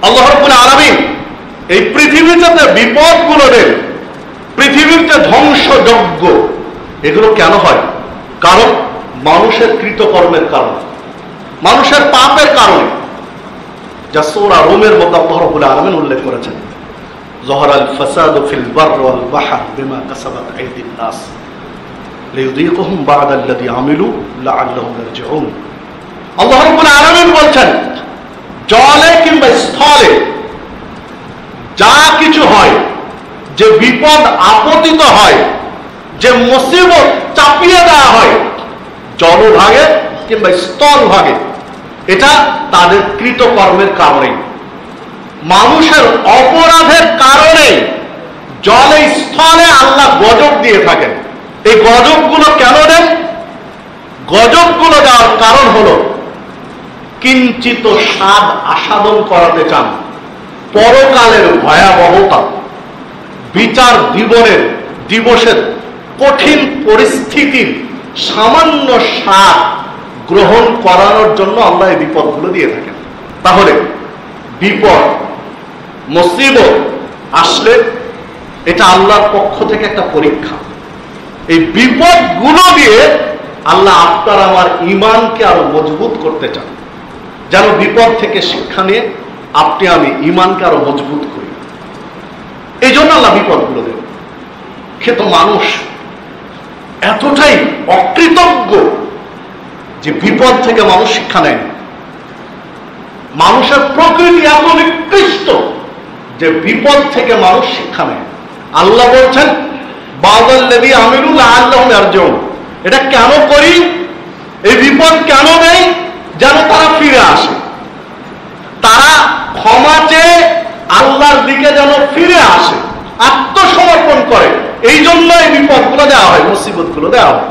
আল্লাহ রাব্বুল আলামিন এই পৃথিবীতে বিপদগুলো দেন, পৃথিবীতে ধ্বংসযজ্ঞ, এগুলো কেন হয়? কারণ মানুষের কৃতকর্মের কারণে, মানুষের পাপের কারণে। যা সূরা রুমের মধ্যে আল্লাহ রাব্বুল আলামিন উল্লেখ করেছেন, যহরাল ফাসাদু ফিল বাররি ওয়াল বাহর বিমা কাসাবাত আইদিন নাস লিয়ুযীকুহুম বা'দাল্লাযী আমিলু লাআল্লাহুম ইয়ারজিউন। আল্লাহ রাব্বুল আলামিন বলছেন, জলে কিংবা স্থলে যা কিছু হয়, যে বিপদ আপতিত হয়, যে মুসিবত চাপিয়ে দেওয়া হয় জলভাগে কিংবা স্থলভাগে, এটা তাদের কৃতকর্মের কারণে, মানুষের অপরাধের কারণে জলে স্থলে আল্লাহ গজব দিয়ে থাকেন। এই গজবগুলো কেন দেন? গজবগুলো দেওয়ার কারণ হলো কিঞ্চিত স্বাদ আস্বাদন করাতে চান পরকালের ভয়াবহতা, বিচার দিবসের কঠিন পরিস্থিতির সামান্য স্বাদ গ্রহণ করানোর জন্য আল্লাহ এই বিপদগুলো দিয়ে থাকেন। তাহলে বিপদ মুসিবত আসলে এটা আল্লাহর পক্ষ থেকে একটা পরীক্ষা। এই বিপদগুলো দিয়ে আল্লাহ আপনার আমার ঈমানকে আরো মজবুত করতে চান, যেন বিপদ থেকে শিক্ষা নিয়ে আপনি আমি ঈমানকে আরো মজবুত করি। এই জন্য আল্লাহ বিপদগুলো দেন। কিন্তু মানুষ এতটাই অকৃতজ্ঞ যে বিপদ থেকে মানুষ শিক্ষা নেয় না। মানুষের প্রকৃতি এত নিকৃষ্ট যে বিপদ থেকে মানুষ শিক্ষা নেয়। আল্লাহ বলছেন, বা'দাল্লাযী আমিলু লাআল্লাহুম ইয়ারজিউন। এটা কেন করি? এই বিপদ কেন নেই? যেন তারা ফিরে আসে, তারা ক্ষমা চেয়ে আল্লাহর দিকে যেন ফিরে আসে, আত্মসমর্পণ করে। এই জন্য এই বিপদগুলো দেওয়া হয়, মুসিবতগুলো দেওয়া হয়।